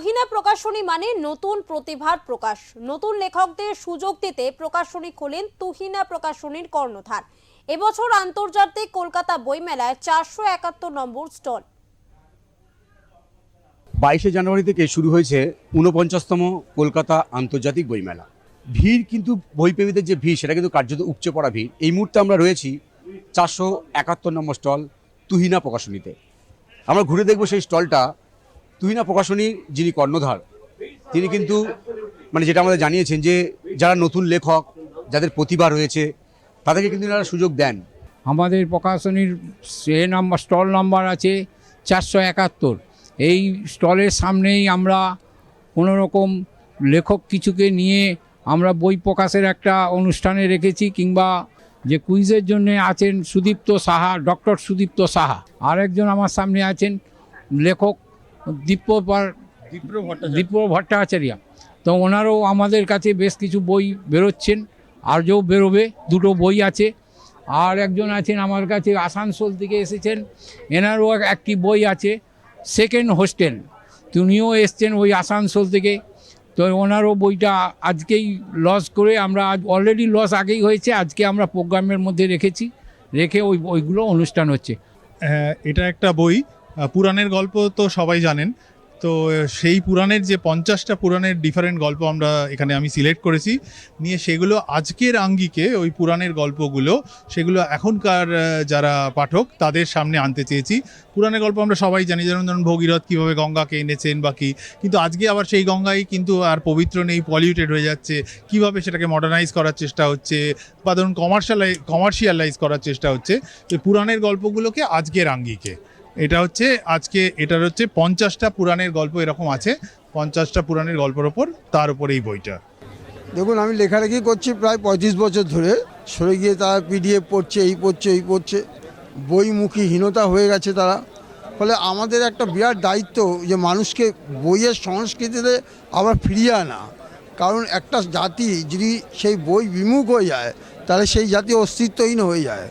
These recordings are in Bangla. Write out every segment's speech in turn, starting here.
তুহিনা প্রকাশনী মানে নতুন প্রতিভার প্রকাশ। নতুন লেখকদের সুযোগ দিতে প্রকাশনী খোলেন তুহিনা প্রকাশনীর কর্ণধার। এবছর আন্তর্জাতিক কলকাতা বইমেলায় 471 নম্বর স্টল। 22 জানুয়ারি থেকে শুরু হয়েছে 49তম কলকাতা আন্তর্জাতিক বইমেলা। ভিড় কিন্তু বইপ্রেমীদের যে ভিড় সেটা কিন্তু কার্যত উপচে পড়া ভিড়। এই মুহূর্তে আমরা রয়েছি 471 নম্বর স্টল তুহিনা প্রকাশনীতে। আমরা ঘুরে দেখব সেই স্টলটা। তুহিনা প্রকাশনীর যিনি কর্ণধার তিনি কিন্তু যেটা আমাদের জানিয়েছেন যে যারা নতুন লেখক, যাদের প্রতিভা রয়েছে তাদেরকে কিন্তু এনারা সুযোগ দেন। আমাদের প্রকাশনীর স্টল নাম্বার আছে 471। এই স্টলের সামনেই আমরা কোনোরকম লেখক কিছুকে নিয়ে আমরা বই প্রকাশের একটা অনুষ্ঠানে রেখেছি, কিংবা যে কুইজের জন্য আছেন সুদীপ্ত সাহা, ডক্টর সুদীপ্ত সাহা। আরেকজন আমার সামনে আছেন লেখক দীপ্র ভট্টাচার্য। তো ওনারও আমাদের কাছে বেশ কিছু বই বেরোচ্ছেন, আর যেও বেরোবে, দুটো বই আছে। আর একজন আছেন আমার কাছে আসানসোল থেকে এসেছেন, এনারও একটি বই আছে সেকেন্ড হোস্টেল। তিনিও এসছেন ওই আসানসোল থেকে। তো ওনারও বইটা আজকেই লঞ্চ করে আমরা অলরেডি লঞ্চ আগেই হয়েছে, আজকে আমরা প্রোগ্রামের মধ্যে রেখে ওই বইগুলো অনুষ্ঠান হচ্ছে। এটা একটা বই, পুরাণের গল্প তো সবাই জানেন। তো সেই পুরাণের যে 50টা পুরাণের ডিফারেন্ট গল্প আমি সিলেক্ট করেছি, নিয়ে সেগুলো আজকের আঙ্গিকে ওই পুরাণের গল্পগুলো সেগুলো এখনকার যারা পাঠক তাদের সামনে আনতে চেয়েছি। পুরাণের গল্প আমরা সবাই জানি, যেমন ধরুন ভগীরথ কীভাবে গঙ্গাকে এনেছেন বা কী, কিন্তু আজকে আবার সেই গঙ্গাই কিন্তু আর পবিত্র নেই, পলিউটেড হয়ে যাচ্ছে। কিভাবে সেটাকে মডার্নাইজ করার চেষ্টা হচ্ছে বা ধরুন কমার্শিয়ালাইজ করার চেষ্টা হচ্ছে। তো পুরাণের গল্পগুলোকে আজকের আঙ্গিকে এটার হচ্ছে 50টা পুরাণের গল্প এরকম আছে। 50টা পুরাণের গল্পের ওপর তার উপর এই বইটা। দেখুন, আমি লেখালেখি করছি প্রায় 35 বছর ধরে। সরে গিয়ে তারা পিডিএফ পড়ছে, এই পড়ছে, বইমুখীহীনতা হয়ে গেছে তারা। ফলে আমাদের একটা বিরাট দায়িত্ব যে মানুষকে বইয়ের সংস্কৃতিতে আবার ফিরিয়ে আনা। কারণ একটা জাতি যদি সেই বই বিমুখ হয়ে যায় তাহলে সেই জাতি অস্তিত্বহীন হয়ে যায়।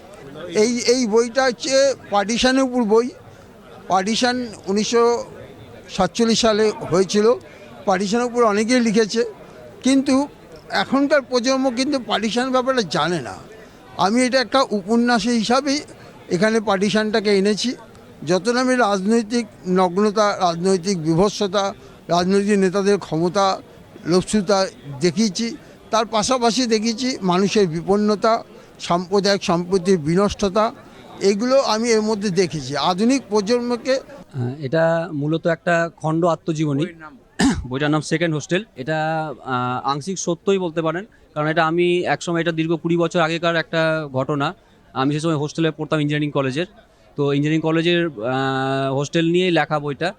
এই বইটা হচ্ছে পার্টিশনের উপর বই। পার্টিশন 1947 সালে হয়েছিল। পার্টিশনের উপর অনেকেই লিখেছে, কিন্তু এখনকার প্রজন্ম কিন্তু পার্টিশনের ব্যাপারটা জানে না। আমি এটা একটা উপন্যাস হিসাবেই এখানে পার্টিশনটাকে এনেছি। যত নামে রাজনৈতিক নগ্নতা, রাজনৈতিক বিভৎসতা, রাজনৈতিক নেতাদের ক্ষমতা লোভসুতা দেখিয়েছি, তার পাশাপাশি দেখিয়েছি মানুষের বিপন্নতা, সাম্প্রদায়িক সম্পত্তির বিনষ্টতা। এগুলো আমি এর মধ্যে দেখেছি আধুনিক প্রজন্মকে। এটা মূলত একটা খণ্ড আত্মজীবনী। বইটার নাম সেকেন্ড হোস্টেল। এটা আংশিক সত্যই বলতে পারেন, কারণ এটা আমি একসময়, এটা দীর্ঘ 20 বছর আগেকার একটা ঘটনা। আমি সে সময় হোস্টেলে পড়তাম ইঞ্জিনিয়ারিং কলেজের। তো ইঞ্জিনিয়ারিং কলেজের হোস্টেল নিয়েই লেখা বইটা।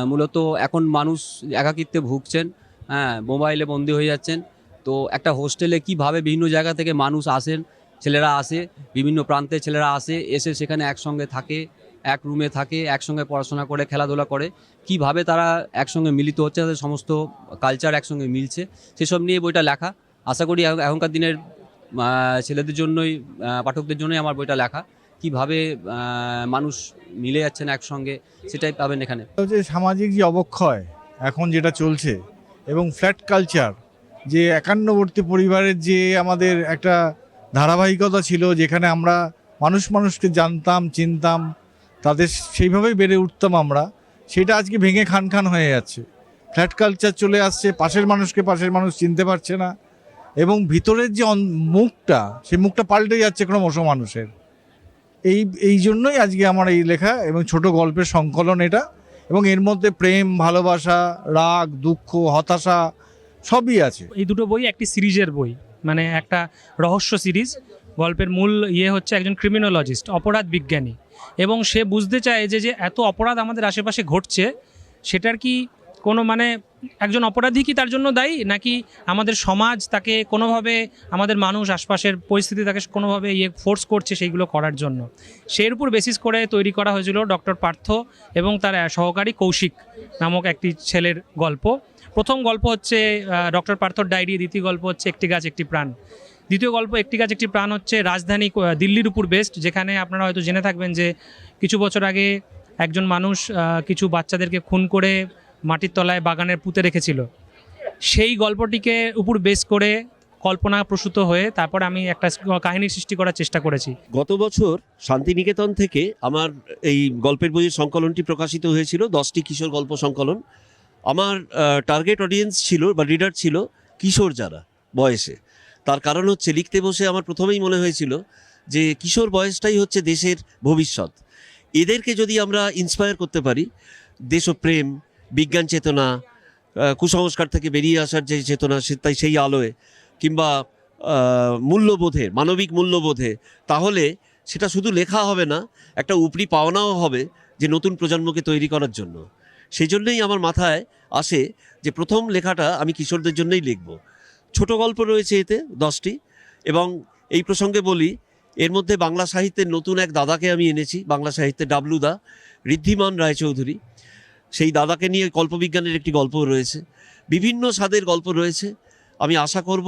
মূলত এখন মানুষ একাকিত্বে ভুগছেন, মোবাইলে বন্দি হয়ে যাচ্ছেন। তো একটা হোস্টেলে কিভাবে বিভিন্ন জায়গা থেকে মানুষ আসেন, ছেলেরা আসে, বিভিন্ন প্রান্তের ছেলেরা এসে সেখানে একসঙ্গে থাকে, এক রুমে থাকে, একসঙ্গে পড়াশোনা করে, খেলাধুলা করে, কিভাবে তারা একসঙ্গে মিলিত হচ্ছে, তাদের সমস্ত কালচার একসঙ্গে মিলছে, সেসব নিয়ে বইটা লেখা। আশা করি এখনকার দিনের ছেলেদের জন্যই, পাঠকদের জন্যই আমার বইটা লেখা। কিভাবে মানুষ মিলে যাচ্ছেন একসঙ্গে, সেটাই পাবেন এখানে। সামাজিক যে অবক্ষয় এখন যেটা চলছে, এবং ফ্ল্যাট কালচার, যে একান্নবর্তী পরিবারের যে আমাদের একটা ধারাবাহিকতা ছিল, যেখানে আমরা মানুষকে জানতাম, চিনতাম, তাদের সেইভাবেই বেড়ে উঠতাম আমরা, সেটা আজকে ভেঙে খান হয়ে যাচ্ছে। ফ্ল্যাট কালচার চলে আসছে, পাশের মানুষকে পাশের মানুষ চিনতে পারছে না, এবং ভিতরের যে মুখটা, সেই মুখটা পাল্টে যাচ্ছে ক্রমশ মানুষের। এই জন্যই আজকে আমার এই লেখা এবং ছোট গল্পের সংকলন এটা, এবং এর মধ্যে প্রেম, ভালোবাসা, রাগ, দুঃখ, হতাশা সবই আছে। এই দুটো বই একটি সিরিজের বই, মানে একটা রহস্য সিরিজ। গল্পের মূল হচ্ছে একজন ক্রিমিনোলজিস্ট, অপরাধ বিজ্ঞানী, এবং সে বুঝতে চায় যে এত অপরাধ আমাদের আশেপাশে ঘটছে, সেটার কি কোনো একজন অপরাধী কি তার জন্য দায়ী, নাকি আমাদের সমাজ তাকে কোনোভাবে, আমাদের মানুষ, আশপাশের পরিস্থিতি তাকে কোনোভাবে ফোর্স করছে সেইগুলো করার জন্য। সেই উপর বেসিস করে তৈরি করা হয়েছিল ডক্টর পার্থ এবং তার সহকারী কৌশিক নামক একটি ছেলের গল্প। প্রথম গল্প হচ্ছে ডক্টর পার্থর ডায়েরি, দ্বিতীয় গল্প হচ্ছে একটি গাছ একটি প্রাণ। দ্বিতীয় গল্প একটি গাছ একটি প্রাণ হচ্ছে রাজধানী দিল্লির উপর বেস্ট, যেখানে আপনারা হয়তো জেনে থাকবেন যে কিছু বছর আগে একজন মানুষ কিছু বাচ্চাদেরকে খুন করে মাটির তলায় বাগানের পুঁতে রেখেছিল, সেই গল্পটিকে উপর বেস করে কল্পনা প্রসূত হয়ে তারপর আমি একটা কাহিনী সৃষ্টি করার চেষ্টা করেছি। গত বছর শান্তিনিকেতন থেকে আমার এই গল্পের বইয়ের সংকলনটি প্রকাশিত হয়েছিল, 10টি কিশোর গল্প সংকলন। আমার টার্গেট অডিয়েন্স ছিল বা রিডার ছিল কিশোর যারা বয়সে। তার কারণ হচ্ছে লিখতে বসে আমার প্রথমেই মনে হয়েছিল যে কিশোর বয়সটাই হচ্ছে দেশের ভবিষ্যৎ। এদেরকে যদি আমরা ইন্সপায়ার করতে পারি, দেশপ্রেম, বিজ্ঞান চেতনা, কুসংস্কার থেকে বেরিয়ে আসার যে চেতনা, তাই সেই আলোয় কিংবা মূল্যবোধে, মানবিক মূল্যবোধে, তাহলে সেটা শুধু লেখা হবে না, একটা উপরি পাওনাও হবে যে নতুন প্রজন্মকে তৈরি করার জন্য। সেই জন্যই আমার মাথায় আসে যে প্রথম লেখাটা আমি কিশোরদের জন্যই লিখব। ছোট গল্প রয়েছে এতে 10টি, এবং এই প্রসঙ্গে বলি এর মধ্যে বাংলা সাহিত্যের নতুন এক দাদাকে আমি এনেছি, বাংলা সাহিত্যের ডাবলুদা, ঋদ্ধিমান রায়চৌধুরী। সেই দাদাকে নিয়ে কল্পবিজ্ঞানের একটি গল্প রয়েছে, বিভিন্ন স্বাদের গল্প রয়েছে। আমি আশা করব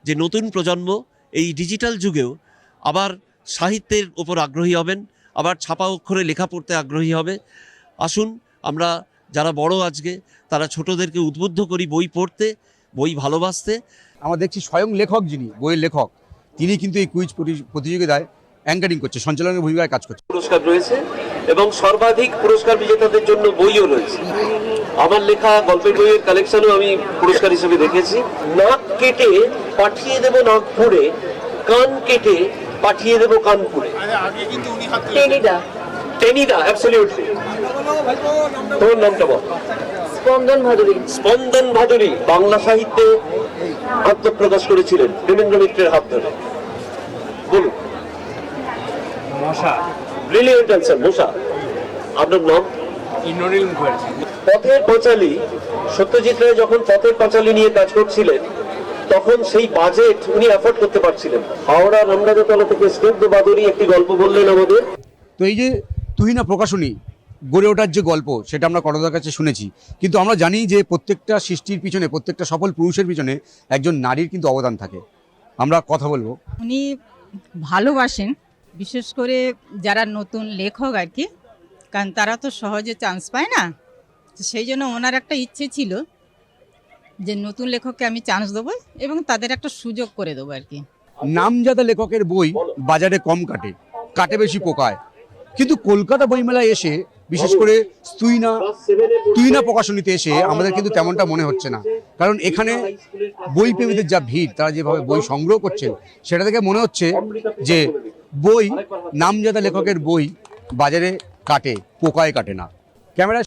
যে নতুন প্রজন্ম এই ডিজিটাল যুগেও আবার সাহিত্যের ওপর আগ্রহী হবেন, আবার ছাপা অক্ষরে লেখা পড়তে আগ্রহী হবে। আসুন আমরা যারা বড় আজকে, তারা ছোটদেরকে উদ্বুদ্ধ করি বই পড়তে, বই ভালোবাসতে। আমরা দেখছি স্বয়ং লেখক, যিনি বইয়ের লেখক, তিনি কিন্তু এই কুইজ প্রতিযোগিতায় অ্যাঙ্কারিং করছে, সঞ্চালনের ভূমিকায় কাজ করছে। পুরস্কার রয়েছে এবং সর্বাধিক পুরস্কার বিজেতাদের জন্য বইও রয়েছে। আমার লেখা গল্পের বইয়ের কালেকশনও আমি পুরস্কার হিসেবে দেখেছি। নাক কেটে পাঠিয়ে দেব নাগপুরে, কান কেটে পাঠিয়ে দেব কানপুরে। টেনিদা, অ্যাবসলিউটলি। তোমার নামটা বল। স্পন্দন ভাদুরী। স্পন্দন ভাদুরী বাংলা সাহিত্যে আত্মপ্রকাশ করেছিলেন দেবেন্দ্র মিত্রের হাত ধরে। বলুন। মশা। ব্রিলিয়েন্ট অ্যান্সার, মশা। আপনার নাম? ইন্দ্রনীল মুখার্জি। পথের পাঁচালী, সত্যজিৎ রায় যখন পথের পাঁচালী নিয়ে কাজ করছিলেন তখন সেই বাজেট উনি অ্যাফোর্ড করতে পারছিলেন। হাওড়া রামরাজাতলা থেকে স্নিগ্ধ বাদুরী একটি গল্প বললেন আমাদের। তো এই যে তুহিনা প্রকাশনী গড়ে ওঠার যে গল্প, সেটা আমরা করদার কাছে শুনেছি, কিন্তু আমরা জানি যে প্রত্যেকটা সৃষ্টির পিছনে, প্রত্যেকটা সফল পুরুষের পিছনে একজন নারীর কিন্তু অবদান থাকে। আমরা কথা বলবো। উনি ভালোবাসেন বিশেষ করে যারা নতুন লেখক আর কি, কারণ তারা তো সহজে চান্স পায় না। তো সেই জন্য ওনার একটা ইচ্ছে ছিল যে নতুন লেখককে আমি চান্স দেবো এবং তাদের একটা সুযোগ করে দেবো আর কি। নামজাদা লেখকের বই বাজারে কম কাটে, কাটে বেশি পোকায়, কিন্তু কলকাতা বইমেলায় এসে, বিশেষ করে তুহিনা প্রকাশনীতে এসে আমাদের কিন্তু তেমনটা মনে হচ্ছে না। কারণ এখানে বই প্রেমীদের যা ভিড়, তারা যেভাবে বই সংগ্রহ করছেন, সেটা থেকে মনে হচ্ছে যে বই, নামজাদা লেখকের বই বাজারে কাটে, পোকায় কাটে না। ক্যামেরা